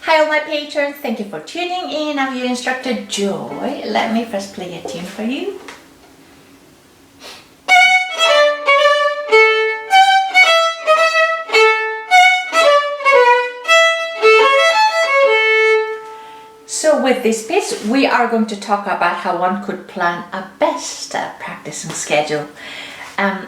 Hi all my patrons, thank you for tuning in. I'm your instructor Joy. Let me first play a tune for you. So with this piece, we are going to talk about how one could plan a best practicing schedule.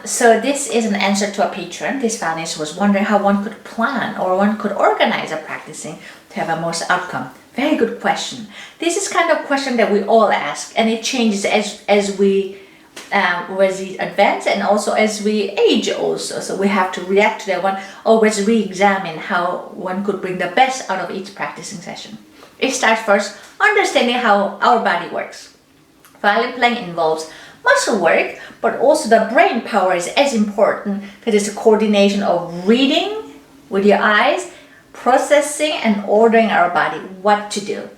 So this is an answer to a patron. This violinist was wondering how one could plan or one could organize a practicing to have a most outcome. Very good question. This is kind of question that we all ask, and it changes as we advance and also as we age also. So we have to react to that one, always re-examine how one could bring the best out of each practicing session. It starts first understanding how our body works. Violin playing involves muscle work, but also the brain power is as important because it's a coordination of reading with your eyes, processing and ordering our body what to do.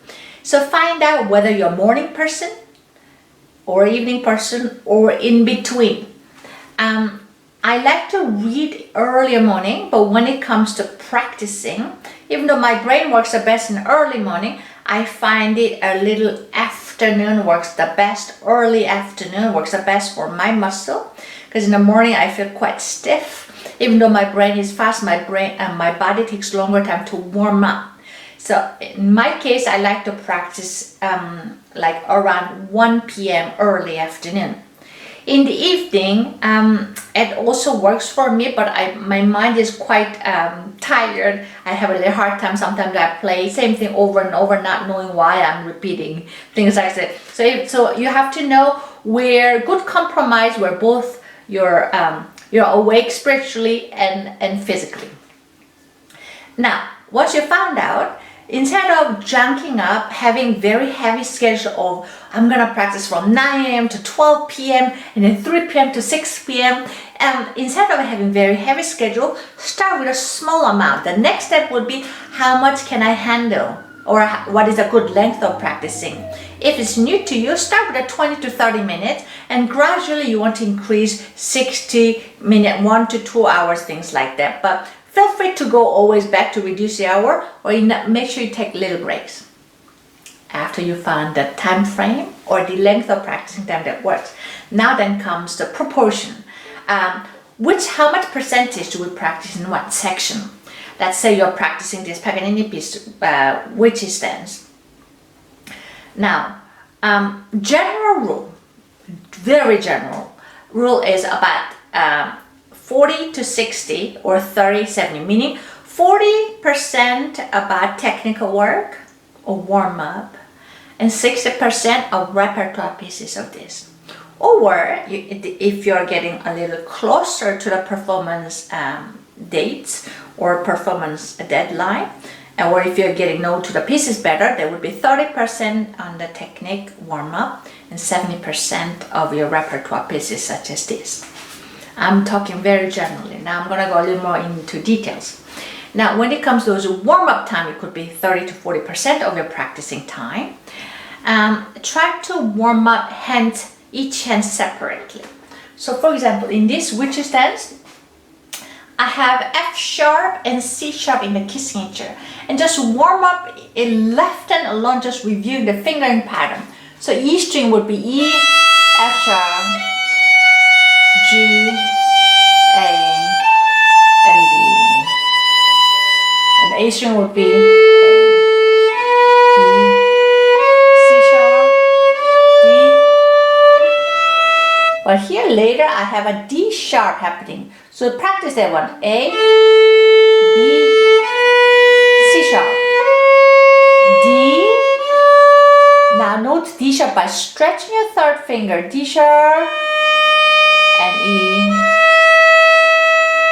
So find out whether you're a morning person or evening person or in between. I like to read early morning, but when it comes to practicing, even though my brain works the best in early morning, I find it a little afternoon works the best. Early afternoon works the best for my muscle, because in the morning I feel quite stiff. Even though my brain is fast, my body takes longer time to warm up. So in my case, I like to practice like around 1 p.m. early afternoon. In the evening, it also works for me, but my mind is quite tired. I have a little hard time. Sometimes I play same thing over and over, not knowing why I'm repeating things like that. So you have to know where good compromise, where both you're awake spiritually and physically. Now, once you found out, instead of junking up, having very heavy schedule of I'm gonna practice from 9 a.m. to 12 p.m. and then 3 p.m. to 6 p.m. Instead of having very heavy schedule, start with a small amount. The next step would be how much can I handle, or what is a good length of practicing. If it's new to you, start with a 20 to 30 minutes, and gradually you want to increase 60 minutes, 1 to 2 hours, things like that. But feel free to go always back to reduce the hour, or make sure you take little breaks. After you find the time frame or the length of practicing time that works, now then comes the proportion. How much percentage do we practice in what section? Let's say you're practicing this Paganini piece, which is dance. Now, general rule, very general rule is about 40 to 60 or 30-70, meaning 40% about technical work or warm-up and 60% of repertoire pieces of this. Or if you're getting a little closer to the performance dates or performance deadline, or if you're getting known to the pieces better, there would be 30% on the technique warm-up and 70% of your repertoire pieces such as this. I'm talking very generally. Now I'm going to go a little more into details. Now when it comes to those warm-up time, it could be 30 to 40% of your practicing time. Try to warm up each hand separately. So for example, in this witch's dance, I have F sharp and C sharp in the key signature, and just warm up in left hand alone, just reviewing the fingering pattern. So E string would be E, F sharp, G, A, and B. And A string would be A, B, C sharp, D. But here later I have a D sharp happening. So practice that one. A, B, C sharp, D. Now note D sharp by stretching your third finger. D sharp and E.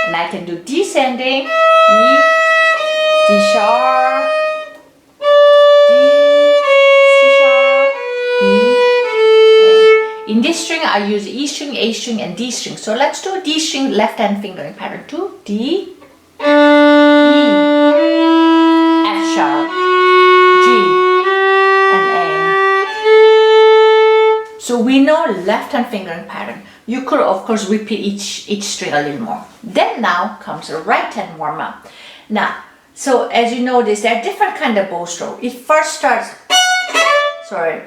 And I can do descending, E, D sharp, D, C sharp, B, A. In this string I use E string, A string and D string. So let's do a D string left hand fingering pattern. 2, D, E, F sharp, G, and A. So we know left hand fingering pattern. You could of course repeat each string a little more. Then now comes a right hand warm up. Now So as you notice, there are different kind of bow stroke. It first starts, sorry.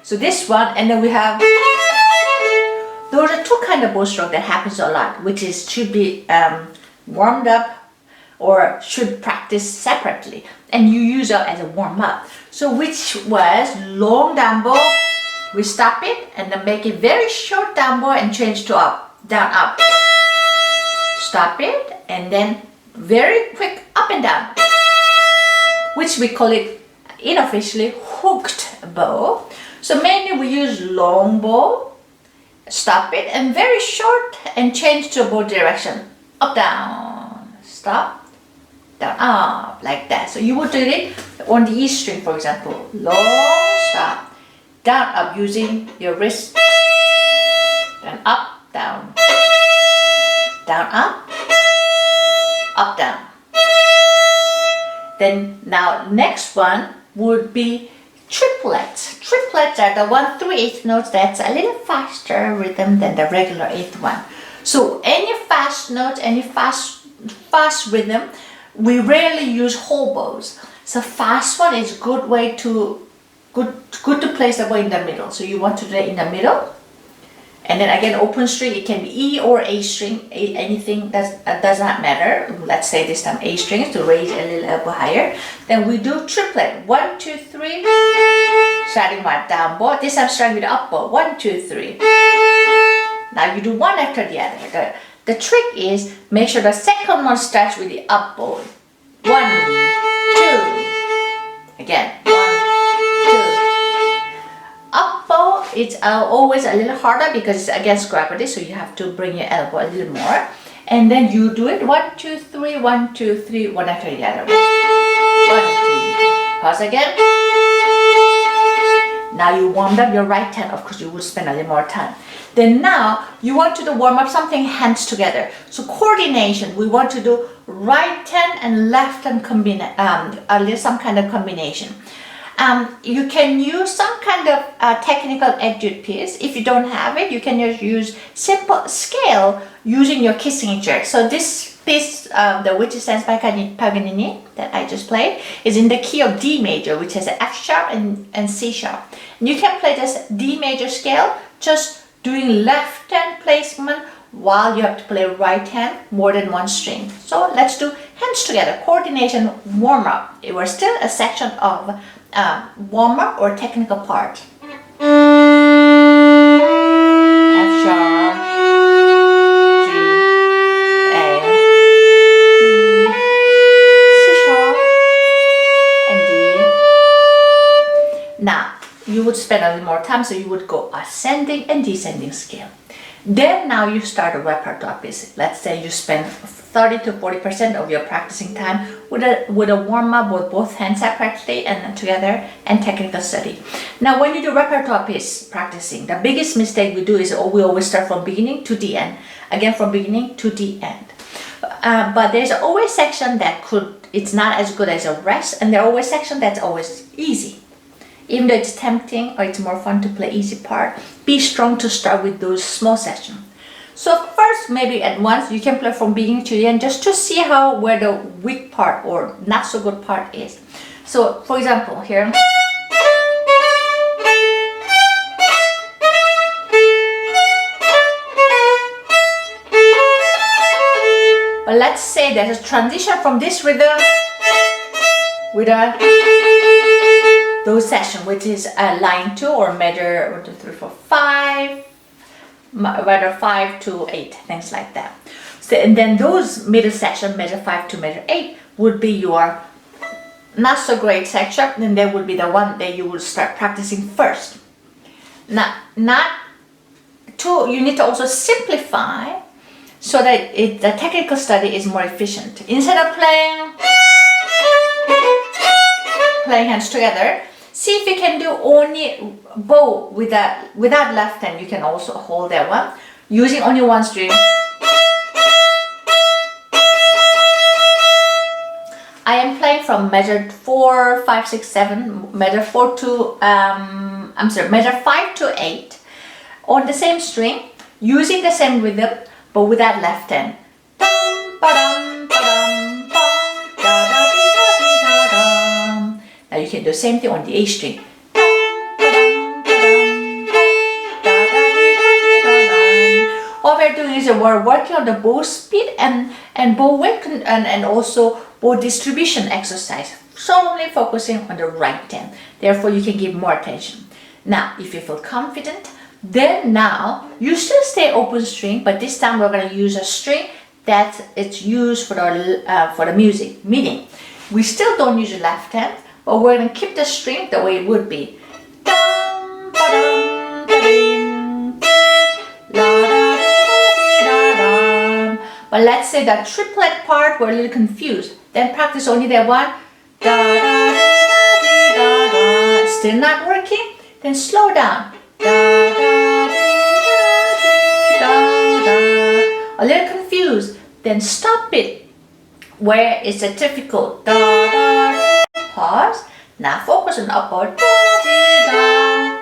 So this one, and then we have, those are two kind of bow stroke that happens a lot, which is should be warmed up or should practice separately, and you use it as a warm up. So which was long down bow, we stop it and then make it very short down bow and change to up, down, up. Stop it and then very quick up and down, which we call it unofficially hooked bow. So mainly we use long bow, stop it, and very short and change to a bow direction, up, down, stop, down, up, like that. So you would do it on the E string, for example, long, stop, down, up, using your wrist, then up, down, up, down. Then now next one would be triplets. Triplets are the 1 through 8 notes that's a little faster rhythm than the regular 8th one. So any fast notes, any fast rhythm, we rarely use whole bows. So fast one is good way to good to place the bow in the middle. So you want to do it in the middle. And then again, open string, it can be E or A string, anything does not matter. Let's say this time A string to raise a little elbow higher. Then we do triplet, 1, 2, 3, starting right down bow. This I'm starting with the up bow, 1, 2, 3. Now you do one after the other. The trick is make sure the second one starts with the up bow. 1, 2, again, 1, 2. Up bow, it's always a little harder because it's against gravity, so you have to bring your elbow a little more. And then you do it 1, 2, 3, 1, 2, 3, one after the other. 1, 2, pause again. Now you warmed up your right hand. Of course, you will spend a little more time. Then now you want to do warm up something hands together. So coordination, we want to do right hand and left hand some kind of combination. You can use some kind of technical etude piece. If you don't have it, you can just use simple scale using your key signature. So this piece, the Witch's Dance by Paganini that I just played, is in the key of D major, which has an F sharp and C sharp. And you can play this D major scale just doing left hand placement while you have to play right hand more than one string. So let's do hands together, coordination, warm up. It was still a section of warm up or technical part. F sharp, G, A, E, C sharp, and D. Now you would spend a little more time, so you would go ascending and descending scale. Then now you start a repertoire piece. Let's say you spend 30 to 40% of your practicing time with a warm up with both hands separately and together and technical study. Now when you do repertoire piece practicing, the biggest mistake we do is we always start from beginning to the end. Again, from beginning to the end. But there's always section that it's not as good as a rest, and there are always section that's always easy. Even though it's tempting or it's more fun to play easy part, be strong to start with those small sections. So first, maybe at once, you can play from beginning to the end just to see where the weak part or not so good part is. So for example, here. But let's say there's a transition from this rhythm with those session, which is line 2 or measure 1, 2, 3, 4, 5, measure 5 to 8, things like that. So, and then those middle section, measure 5 to measure 8, would be your not so great section, and that would be the one that you will start practicing first. Now, you need to also simplify so that the technical study is more efficient. Instead of playing hands together, see if you can do only bow without left hand. You can also hold that one using only one string. I am playing from measure 4, 5, 6, 7, measure 4 to measure 5 to 8 on the same string, using the same rhythm but without left hand. Dum, ba-dum, ba-dum, bum, da-da-dee-da-dee-da-dum. Now you can do the same thing on the A string. All we're doing is we're working on the bow speed and bow weight and also bow distribution exercise, solely focusing on the right hand. Therefore, you can give more attention. Now, if you feel confident, then now you still stay open string, but this time we're going to use a string that it's used for the music. Meaning, we still don't use the left hand, but we're going to keep the string the way it would be. Dum, ba-dum, ba-dim, la-da-dee-da-dee-da-dum. But let's say that triplet part we're a little confused. Then practice only that one. Da-da-dee-da-dee-da-da. Still not working? Then slow down. Da-da-dee-da-dee-da-da. A little confused. Then stop it where it's a difficult. Da-da-dee. Pause. Now focus on upward. Da-dee-da-da.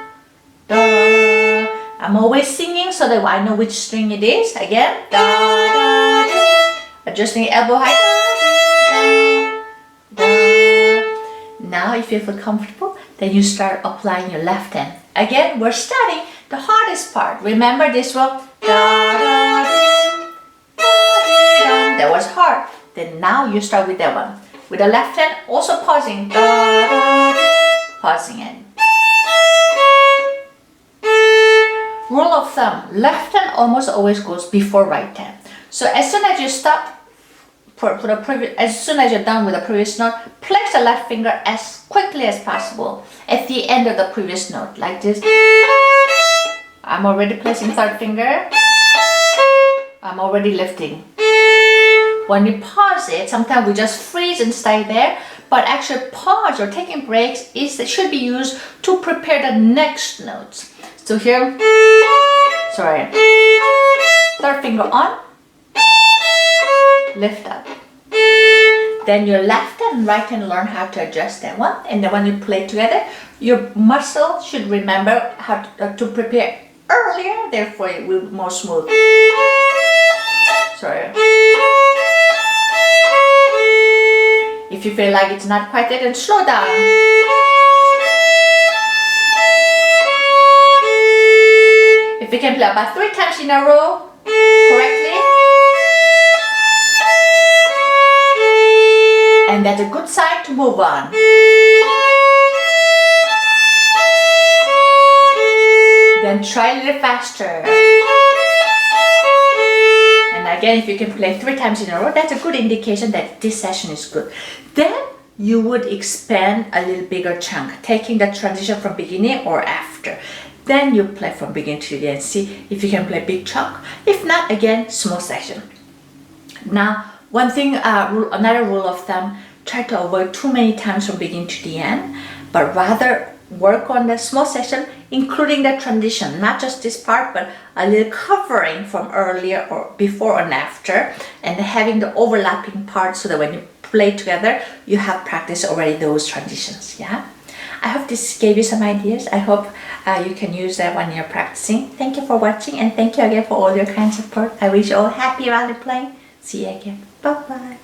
I'm always singing so that I know which string it is. Again. Da-da-dee. Adjusting elbow height. Now if you feel comfortable, then you start applying your left hand. Again, we're starting the hardest part. Remember this one? That was hard. Then now you start with that one. With the left hand, also pausing. Pausing it. Rule of thumb, left hand almost always goes before right hand. So as soon as you stop, as soon as you're done with the previous note, place the left finger as quickly as possible at the end of the previous note, like this. I'm already placing third finger. I'm already lifting. When you pause it, sometimes we just freeze and stay there, but actually pause or taking breaks should be used to prepare the next notes. So here, sorry, third finger on, lift up. Then your left and right hand learn how to adjust that one, and then when you play together, your muscle should remember how to prepare earlier, therefore it will be more smooth. Sorry. If you feel like it's not quite there, then slow down. If you can play about 3 times in a row correctly, and that's a good sign to move on. Then try a little faster. And again, if you can play 3 times in a row, that's a good indication that this session is good. Then you would expand a little bigger chunk, taking the transition from beginning or after. Then you play from beginning to the end. See if you can play big chunk. If not, again, small section. Now, one thing, another rule of thumb, try to avoid too many times from beginning to the end, but rather work on the small section, including the transition, not just this part, but a little covering from earlier or before and after, and having the overlapping part so that when you play together, you have practiced already those transitions. Yeah, I hope this gave you some ideas. I hope you can use that when you're practicing. Thank you for watching, and thank you again for all your kind support. I wish you all happy violin playing. See you again. Bye bye.